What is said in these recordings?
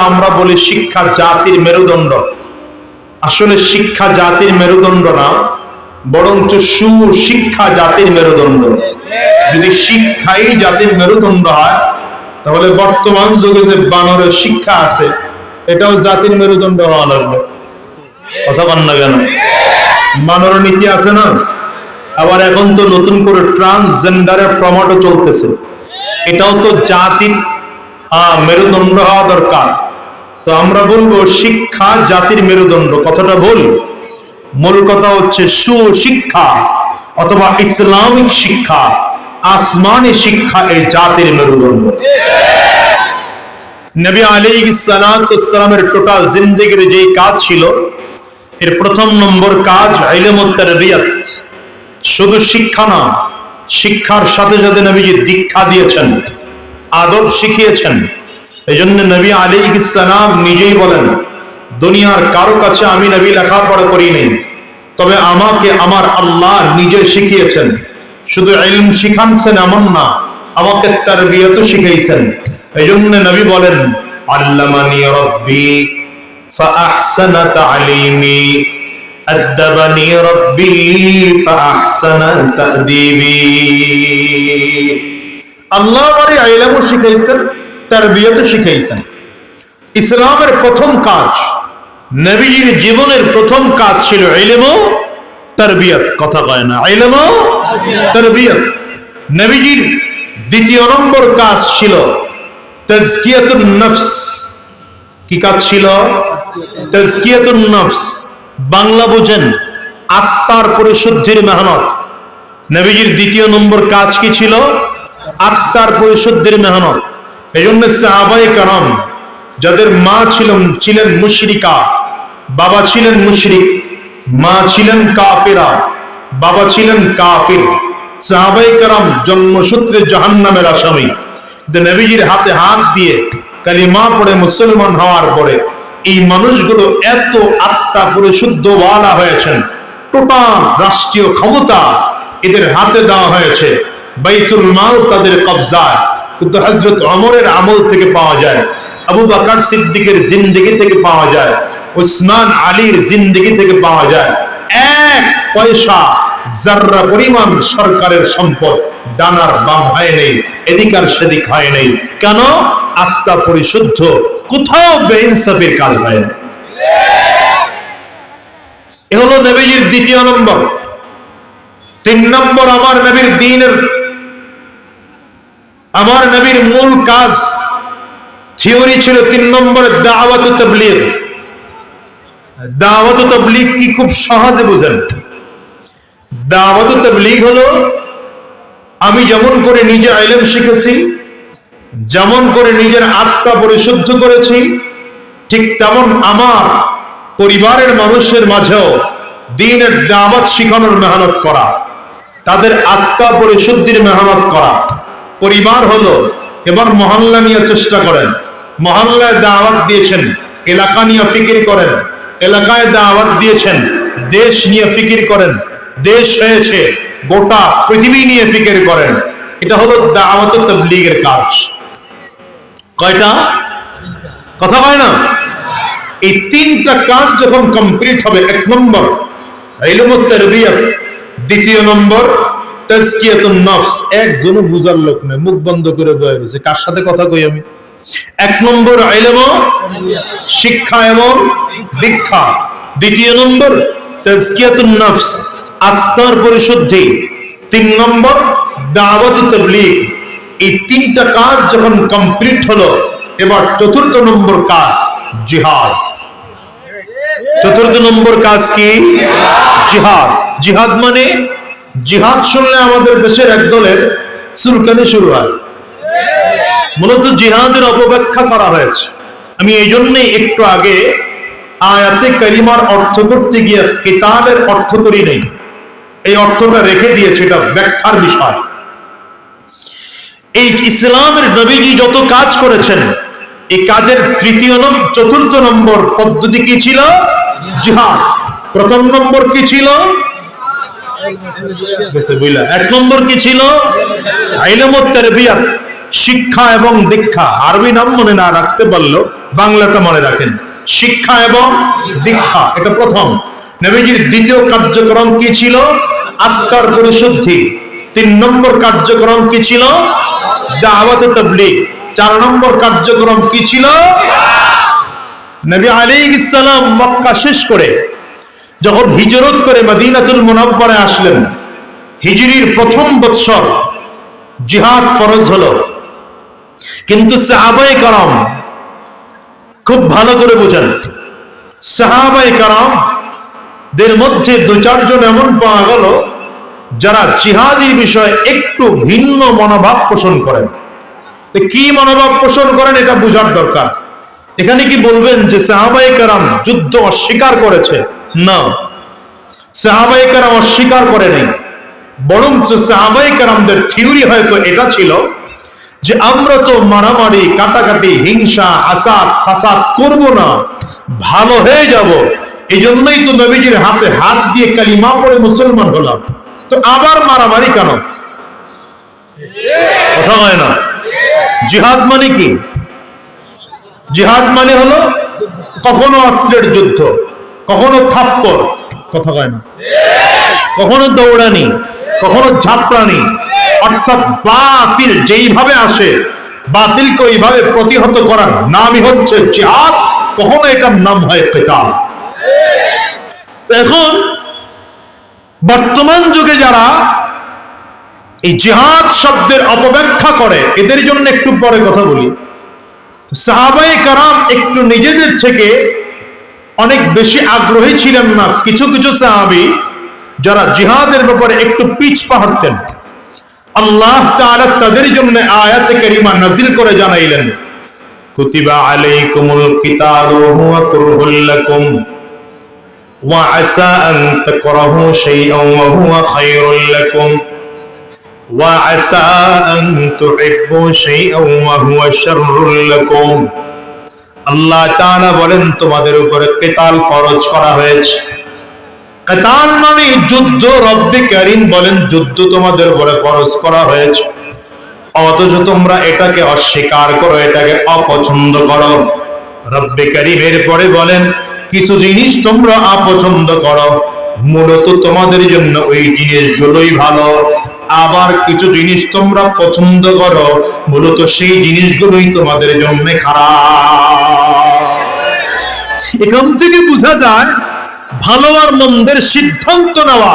আমরা বলি শিক্ষা জাতির মেরুদণ্ড। আসলে শিক্ষা জাতির মেরুদণ্ড না, বরঞ্চ সুশিক্ষা জাতির মেরুদণ্ড। যদি শিক্ষাই জাতির মেরুদণ্ড হয়, তাহলে বর্তমান যুগে যে বানরের শিক্ষা আছে, এটাও জাতির মেরুদণ্ড হওয়া লাগবে। কথা বল না কেন? বানর নীতি আছে না? আবার এখন তো নতুন করে ট্রান্সজেন্ডারের প্রমোটও চলতেছে, এটাও তো জাতির মেরুদণ্ড হওয়া দরকার। তো আমরা বলবো শিক্ষা জাতির মেরুদণ্ড, কথাটা ভুল। মূল কথা হচ্ছে সুশিক্ষা অথবা ইসলামিক শিক্ষা, আসমানি শিক্ষা এই জাতির মেরুদণ্ড। নবী আলাইহিস সালাতু ওয়াস সালামের টোটাল জিন্দেগির যে কাজ ছিল, এর প্রথম নম্বর কাজ ইলম ও তারবিয়াত। শুধু শিক্ষা না, শিক্ষার সাথে সাথে নবীজি দীক্ষা দিয়েছেন, আদব শিখিয়েছেন। এই জন্য নবী আলাইহিস সালাম নিজেই বলেন, দুনিয়ার কারো কাছে আমি নবী লেখাপড়া করি নাই, তবে আমাকে আমার আল্লাহ নিজে শিখিয়েছেন। শুধু ইলম শিখাচ্ছেন এমন না, আমাকে তারবিয়াতও শিখাইছেন। এই জন্য নবী বলেন, আল্লামানি রাব্বি ফাআহসানা তা'লিমি আদাবানি রাব্বি ফাআহসানা তা'দীবি। আল্লাহ আমারে ইলমও শিখাইছেন, তারবিয়াতও শিখাইছেন। ইসলামের প্রথম কাজ, নবীজির জীবনের প্রথম কাজ ছিল ইলম ও তারবিয়াত। কথা কয় না? ইলম ও তারবিয়াত। নবীজির দ্বিতীয় নম্বর কাজ ছিল তাজকিয়াতুন নফস। কি কাজ ছিল? তাজকিয়াতুন নফস। বাংলা বুঝেন, আত্মার পরিশুদ্ধির মেহনত। নবীজির দ্বিতীয় নম্বর কাজ কি ছিল? আত্মার পরিশুদ্ধির মেহনত। এই জন্য সাহাবায়ে কেরাম, যাদের মা ছিলেন মুশরিকা, বাবা ছিলেন মুশরিক, মা ছিলেন কাফিরা, বাবা ছিলেন কাফির, সাহাবায়ে কেরাম জন্মসূত্রে জাহান্নামের আসামি। নবীজির হাতে হাত দিয়ে কালিমা পড়ে মুসলমান হওয়ার পরে এই মানুষগুলো এত আত্মা পরিশুদ্ধ ওয়ালা হয়েছেন, টোটাল রাষ্ট্রীয় ক্ষমতা এদের হাতে দেওয়া হয়েছে, বাইতুল মাল তাদের কবজায়। কিন্তু হযরত ওমরের আমল থেকে পাওয়া যায়, আবু বকর সিদ্দিকের জিন্দেগি থেকে পাওয়া যায়, উসমান আলীর জিন্দেগি থেকে পাওয়া যায়, এক পয়সা জাররা পরিমাণ সরকারের সম্পদ ডানার বাম হয় নেই, এদিকার সেদিক হয় নেই। কেন? আত্মা পরিশুদ্ধ, কোথাও বেইনসাফির কাজ হয় না। এ হলো নবীজির দ্বিতীয় নম্বর। তিন নম্বর, আমার নবীর দ্বীনের, আমার নবীর মূল কাজ থিওরি ছিল তিন নম্বরে দাওয়াত ও তাবলীগ। দাওয়াত ও তাবলীগ কি খুব সহজে বুঝেন। দাওয়াত ও তাবলীগ হলো, আমি যেমন করে নিজে ইলম শিখেছি, যেমন করে নিজের আত্মা পরিশুদ্ধ করেছি, ঠিক তেমন আমার পরিবারের মানুষের মাঝেও দ্বীনের দাওয়াত শিখানোর মেহনত করা, তাদের আত্মা পরিশুদ্ধির মেহনত করা। পরিবার হলো, এবার মহল্লা নিয়ে চেষ্টা করেন, মহল্লায় দাওয়াত দিয়েছেন, এলাকা নিয়ে ফিকির করেন, এলাকায় দাওয়াত দিয়েছেন, দেশ নিয়ে ফিকির করেন, দেশ হয়েছে, গোটা পৃথিবী নিয়ে ফিকির করেন। এটা হলো দাওয়াত ও তাবলীগের কাজ। কয়টা? কথা হয় না? এই তিনটা কাজ যখন কমপ্লিট হবে, এক নম্বর ইলম ও তারবিয়াত, দ্বিতীয় নম্বর তাজকিয়াতুন নফস। একজনও বুঝার লোক নেই, মুখ বন্ধ করে বসে রয়েছে, কার সাথে কথা কই আমি? এক নম্বর ইলম ও শিক্ষা এবং দীক্ষা, দ্বিতীয় নম্বর তাজকিয়াতুন নফস, আত্মার পরিশুদ্ধি, তিন নম্বর দাওয়াত ও তাবলীগ। এই তিনটা কাজ যখন কমপ্লিট হলো, এবার চতুর্থ নম্বর কাজ জিহাদ। চতুর্থ নম্বর কাজ কি? জিহাদ। জিহাদ মানে, জিহাদ শুনলে আমাদের দেশের একদলের চুলকানি শুরু হয়। মূলত জিহাদের অপব্যাখ্যা করা হয়েছে। আমি এই জন্যই একটু আগে আয়াতে কারিমার অর্থ করতে গিয়ে কিতাবের অর্থ করি নাই, এই অর্থটা রেখে দিয়েছে, এটা ব্যাখ্যার বিষয়। এই ইসলামের নবীজি যত কাজ করেছেন, এই কাজের চতুর্থ নম্বর পদ্ধতি কি ছিল? জিহাদ। প্রথম নম্বর কি ছিল? এক নম্বর কি ছিল? ইলম ও তারবিয়াত। শিক্ষা এবং দীক্ষা। আরবি নাম মনে না রাখতে পারলেও বাংলাটা মনে রাখেন, শিক্ষা এবং দীক্ষা। এটা প্রথম। নবীজির দ্বিতীয় কার্যক্রম কি ছিল? আত্মার পরিশুদ্ধি। 3 নম্বর কার্যক্রম কি ছিল? দাওয়াত ও তাবলীগ। 4 নম্বর কার্যক্রম কি ছিল? নবী আলাইহিস সালাম মক্কা শেষ করে যখন হিজরত করে মদিনাতুল মুনাওয়ারায় আসলেন, হিজরির প্রথম বৎসর জিহাদ ফরজ হলো। কিন্তু সাহাবায়ে কেরাম, খুব ভালো করে বুঝেন, সাহাবায়ে কেরাম দের মধ্যে 2-4 জন এমন পাওয়া গেল যারা জিহাদের বিষয়ে একটু ভিন্ন মনোভাব পোষণ করেন। কি মনোভাব পোষণ করেন এটা বোঝার দরকার। এখানে কি বলবেন যে সাহাবায়ে কেরাম যুদ্ধ অস্বীকার করেছে? না, সাহাবায়ে কেরাম অস্বীকার করেনি, বরঞ্চ সাহাবায়ে কেরামদের থিওরি হয়তো এটা ছিল যে আমরা তো মারামারি, কাটাকাটি, হিংসা, হাসাদ, ফাসাদ করব না, ভালো হয়ে যাব। এই জন্যই তো নবীজির হাতে হাত দিয়ে কালিমা পড়ে মুসলমান হলাম, তো আবার মারামারি কেন? কথা হয় না। জিহাদ মানে কি? জিহাদ মানে হলো কখনো অস্ত্রের যুদ্ধ, কখনো থাপ্পড়, কথা হয় না, কখনো দৌড়ানি, কখনো ঝাপড়ানি, অর্থাৎ বাতিল যেইভাবে আসে বাতিলকে ওইভাবে প্রতিহত করার নামই হচ্ছে জিহাদ। কখনো এটার নাম হয় কিতাল। এখন বর্তমান যুগে যারা এই জিহাদ শব্দের অপব্যাখ্যা করে, এদের জন্য একটু পরে কথা বলি। সাহাবায়ে কেরাম একটু নিজেদের থেকে অনেক বেশি আগ্রহী ছিলেন না। কিছু কিছু সাহাবী যারা জিহাদের ব্যাপারে একটু পিছপা হতেন, আল্লাহ তাআলা তাদের জন্য আয়াতে কারিমা নাযিল করে জানাইলেন, কুতিবা আলাইকুমুল কিতালু হুয়া কুরহুল লাকুম ওয়া আসা আন তাকরাহু শাইআন ওয়া হুয়া খায়রুল লাকুম ওয়া আসা আন তুহিব্বু শাইআন ওয়া হুয়া শাররুল লাকুম। আল্লাহ তাআলা বলেন তোমাদের উপরে কিতাল ফরজ করা হয়েছে। কিতাল মানে যুদ্ধ। রব্বে কারীম বলেন যুদ্ধ তোমাদের উপরে ফরজ করা হয়েছে, অথচ তোমরা এটাকে অস্বীকার করো, এটাকে অপছন্দ করো। রব্বে কারীম এরপরে বলেন কিছু জিনিস তোমরা অপছন্দ করো, মূলত তোমাদের জন্য ওই জিনিসগুলোই ভালো। আবার কিছু জিনিস তোমরা পছন্দ করো, মূলত সেই জিনিসগুলোই তোমাদের জন্য খারাপ। এখান থেকে বোঝা যায় ভালো আর মন্দের সিদ্ধান্ত নেওয়া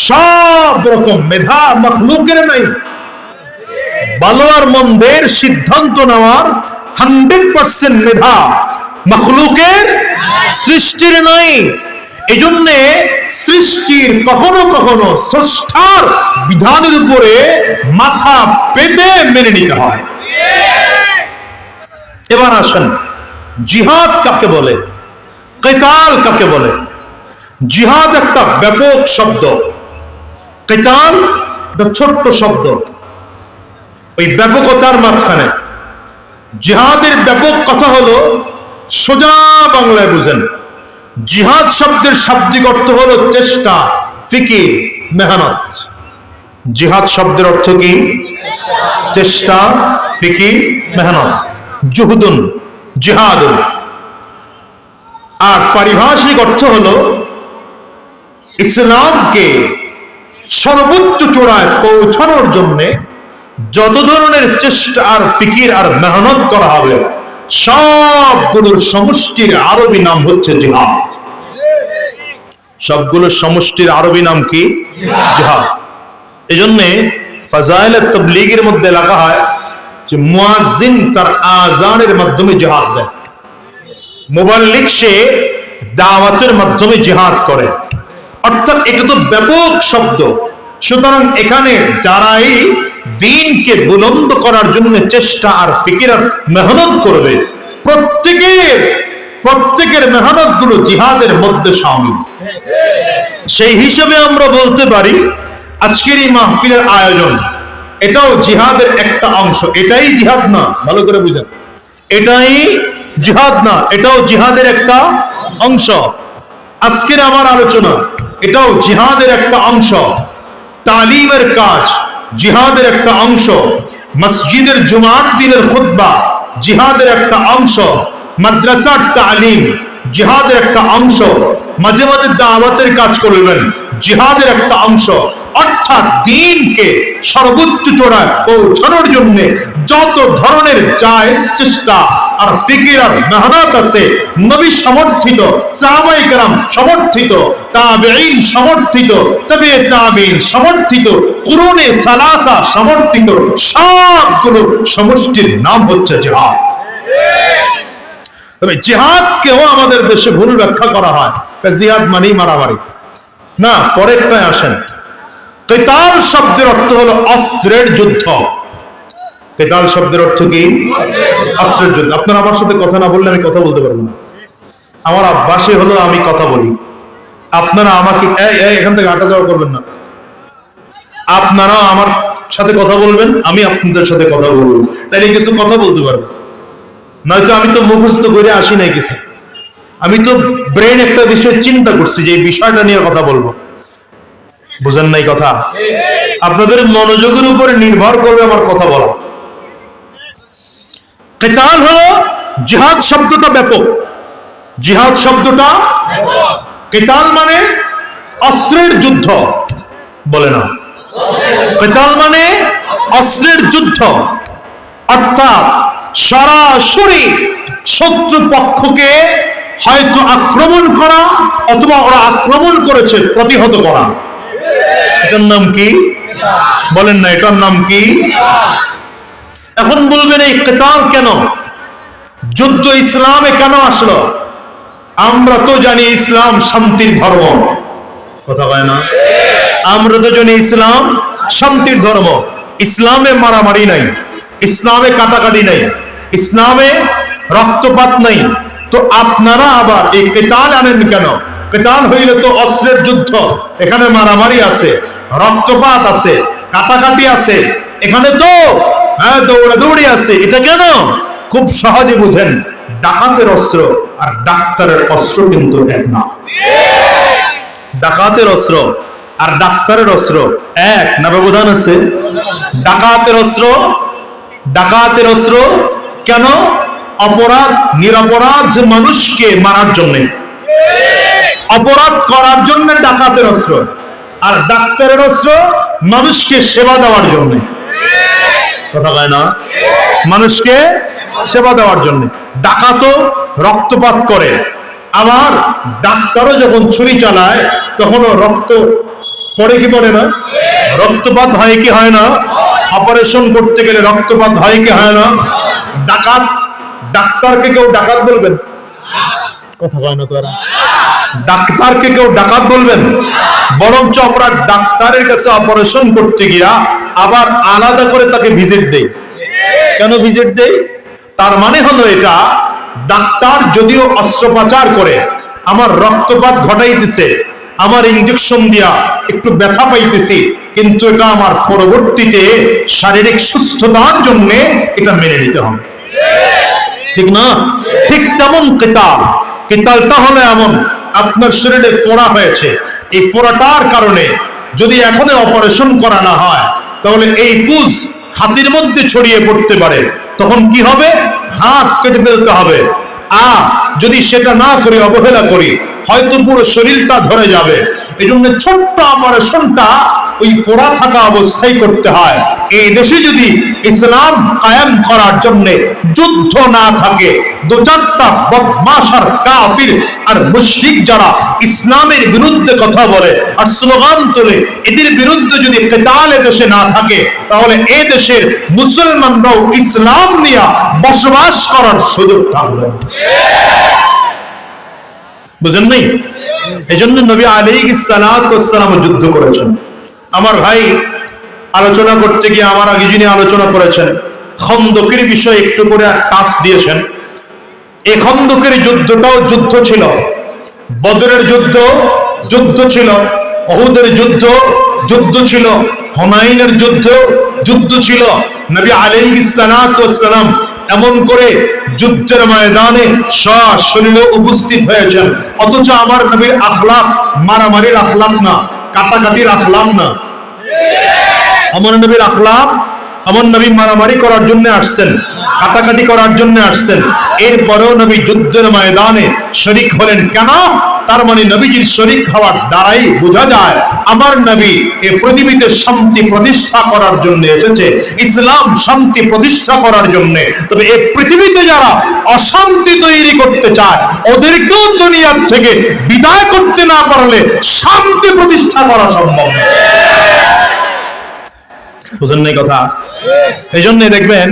সব রকম মেধা মাখলুকের নাই। ভালো আর মন্দের সিদ্ধান্ত নেওয়ার 100% মেধা মাখলুকের, সৃষ্টির নাই। এই জন্য সৃষ্টির কখনো কখনো স্রষ্টার বিধানের উপরে মাথা পেতে মেনে নিতে হয়। এবার আসেন, জিহাদ কাকে বলে, কিতাল কাকে বলে? জিহাদ একটা ব্যাপক শব্দ, কিতাল একটা ছোট্ট শব্দ। ওই ব্যাপকতার মাঝখানে জিহাদের ব্যাপক কথা হলো, সোজা বাংলায় বুঝেন, জিহাদ শব্দের শাব্দিক অর্থ হলো চেষ্টা, ফিকির, মেহনত। জিহাদ শব্দের অর্থ কি? চেষ্টা, ফিকির, মেহনত, জুহুদুন, জিহাদুন। আর পারিভাষিক অর্থ হলো ইসলামকে সর্বোচ্চ চূড়ায় পৌঁছানোর জন্য যত ধরনের চেষ্টা আর ফিকির আর মেহনত করা হবে সবগুলোর সমষ্টির আরবি নাম হচ্ছে জিহাদ। সবগুলোর সমষ্টির আরবি নাম কি? জিহাদ। এই জন্য ফাজাইলে তাবলীগের মধ্যে লেখা হয় যে মুয়াজ্জিন তার আযানের মাধ্যমে জিহাদ দেয়, মুবাল্লিগ সে দাওয়াতের মাধ্যমে জিহাদ করে। অর্থাৎ এটা তো ব্যাপক শব্দ। সুতরাং এখানে যারাই দ্বীনকে বুলন্দ করার জন্য চেষ্টা আর ফিকির আর মেহনত করবে, প্রত্যেকের মেহনত গুলো জিহাদের মধ্যে শামিল। সেই হিসেবে আমরা বলতে পারি আজকের এই মাহফিলের আয়োজন এটাও জিহাদের একটা অংশ। এটাই জিহাদ না, ভালো করে বুঝেন, এটাই জিহাদ না, এটাও জিহাদের একটা অংশ। আজকের আমার আলোচনা এটাও জিহাদের একটা অংশ। তালিমের কাজ, জিহাদের একটা অংশ, মসজিদের জুমার দিনের খুতবা জিহাদের একটা অংশ, মাদ্রাসার তালিম জিহাদের একটা অংশ, মাঝে মাঝে দাওয়াতের কাজ করবেন জিহাদের একটা অংশ। অর্থাৎ দ্বীনকে সর্বোচ্চ চূড়ায় পৌঁছানোর জন্য যত ধরনের জায়েজ চেষ্টা আর ফিকির আর মেহনত আছে, নবী সমর্থিত, সাহাবায়ে কেরাম সমর্থিত, তাবেঈন সমর্থিত, তবে তাবেঈন সমর্থিত, কুরুনে সালাসা সমর্থিত, সবগুলো সমষ্টির নাম হচ্ছে জিহাদ। তবে জিহাদকেও আমাদের দেশে ভুল ব্যাখ্যা করা হয়, জিহাদ মানেই মারামারি না। পরেরটায় আসেন, কিতাল শব্দের অর্থ হলো অস্ত্রের যুদ্ধ। কিতাল শব্দের অর্থ কি? অস্ত্রের যুদ্ধ। আপনারা আমার সাথে কথা না বললে আমি কথা বলতে পারবো না। আমার অভ্যাসই হলো আমি কথা বলি, আপনারা আমাকে এখান থেকে হাঁটা যাওয়া করবেন না। আপনারা আমার সাথে কথা বলবেন, আমি আপনাদের সাথে কথা বলবো, তাইলে কিছু কথা বলতে পারবো। নয়তো আমি তো মুখস্থ করে আসি নাই কিছু, আমি তো ব্রেন একটা বিষয় চিন্তা করছি যে এই বিষয়টা নিয়ে কথা বলবো। বুঝেন নাই কথা? আপনাদের মনোযোগের উপরে নির্ভর করবে আমার কথা বলা। কিতাল হলো, জিহাদ শব্দটা ব্যাপক, জিহাদ শব্দটা কিতাল মানে অস্ত্রের যুদ্ধ, বলে না? কিতাল মানে অস্ত্রের যুদ্ধ, অর্থাৎ সরাসরি শত্রু পক্ষকে হয়তো আক্রমণ করা অথবা ওরা আক্রমণ করেছে প্রতিহত করা। এটার নাম কি? বলেন না, এটার নাম কি? এখন বলবেন এই কিতাল কেন, যুদ্ধ ইসলামে কেন আসলো? আমরা তো জানি ইসলাম শান্তির ধর্ম, কথা কয় না? আমরা তো জানি ইসলাম শান্তির ধর্ম। ইসলামে মারামারি নাই, ইসলামে কাটাকাটি নাই, ইসলামে রক্তপাত নাই। তো আপনারা আবার এই কিতাল আনেন কেন? কিতাল হইলে তো অস্ত্রের যুদ্ধ, এখানে মারামারি আছে, রক্তপাত আছে, কাটাকাটি আছে, এখানে তো দৌড়াদৌড়ি আছে। এটা কেন? খুব সহজে বুঝেন, ডাকাতের অস্ত্র আর ডাক্তারের অস্ত্র কিন্তু এক না। ডাকাতের অস্ত্র আর ডাক্তারের অস্ত্র এক না? ব্যবধান আছে। ডাকাতের অস্ত্র, ডাকাতের অস্ত্র কেন? অপরাধ, নিরপরাধ মানুষকে মারার জন্য, অপরাধ করার জন্য ডাকাতের অস্ত্র। আর ডাক্তারের অস্ত্র মানুষকে সেবা দেওয়ার জন্য, কথা কয় না? মানুষকে সেবা দেওয়ার জন্য। ডাকাতও রক্তপাত করে, আবার ডাক্তারও যখন ছুরি চালায় তখনও রক্ত পড়ে কি পড়ে না? রক্তপাত হয় কি হয় না? অপারেশন করতে গেলে রক্তপাত হয় কি হয় না? ডাকাত, ডাক্তারকে কেউ ডাকাত বলবেন? কথা কয় না তারা? ডাক্তারকে কেউ ডাকাত বলবেন? বরঞ্চ আমরা ডাক্তারের কাছে অপারেশন করতে গিয়া আবার আলাদা করে তাকে ভিজিট দেই। কেন ভিজিট দেই? তার মানে হলো এটা, ডাক্তার যদিও অস্ত্রোপচার করে আমার রক্তপাত ঘটাইতেছে, আমার ইনজেকশন দিয়া একটু ব্যথা পাইতেছি, কিন্তু এটা আমার পরবর্তীতে শারীরিক সুস্থতার জন্য এটা মেনে নিতে হবে, ঠিক না? ঠিক তেমন কিতাল, কিতালটা হলো এমন, আপনার শরীরে ফোড়া হয়েছে, এই ফোড়াটার কারণে যদি এখনো অপারেশন করা না হয় তাহলে এই পুজ হাতের মধ্যে ছড়িয়ে পড়তে পারে, তখন কি হবে? হাত কেটে ফেলতে হবে। আর যদি সেটা না করে অবহেলা করি, হয়তো পুরো শরীরটা ধরে যাবে। এই জন্য ছোট্ট অপারেশনটা ওই ফোড়া থাকা অবস্থায় করতে হয়। এই দেশে যদি ইসলাম কায়েম করার জন্য যুদ্ধ না থাকে, দু চারটা বদমাশ আর কাফির আর মুশরিক যারা ইসলামের বিরুদ্ধে কথা বলে আর স্লোগান তোলে, এদের বিরুদ্ধে যদি কিতাল দেশে না থাকে, তাহলে এই দেশের মুসলমানরাও ইসলাম নিয়ে বসবাস করার সুযোগ থাকবে। বুঝেন নাই? এই জন্য নবী আলাইহিস সালাতু ওয়াস সালাম যুদ্ধ করেছেন। আমার ভাই আলোচনা করতে গিয়ে আমার আগে যিনি আলোচনা করেছেন খন্দকের বিষয়ে একটু করে টাচ দিয়েছেন। এই খন্দকের যুদ্ধটাও যুদ্ধ ছিল, বদরের যুদ্ধ যুদ্ধ ছিল, উহুদের যুদ্ধ যুদ্ধ ছিল, হুনাইনের যুদ্ধ যুদ্ধ ছিল। নবী আলাইহিস সালাতু ওয়াস সালাম এমন করে যুদ্ধের ময়দানে সশরীরে উপস্থিত হয়েছেন, অথচ আমার নবীর আখলাক মারামারির আখলাক না, কাটাকাটির আখলাক না। আমার নবীর আখলাক, আমার নবী মারামারি করার জন্য আসছেন, কাটাকাটি করার জন্য আসছেন, এরপরেও নবী যুদ্ধের ময়দানে শরীক হলেন কেন? তার মানে নবীজির শরীক হওয়ার দ্বারাই বোঝা যায় আমার নবী এই পৃথিবীতে শান্তি প্রতিষ্ঠা করার জন্য এসেছে, ইসলাম শান্তি প্রতিষ্ঠা করার জন্য। তবে এই পৃথিবীতে যারা অশান্তি তৈরি করতে চায় ওদেরকেও দুনিয়ার থেকে বিদায় করতে না পারলে শান্তি প্রতিষ্ঠা করা সম্ভব নয়। বুঝেন নাই কথা? এই জন্য দেখবেন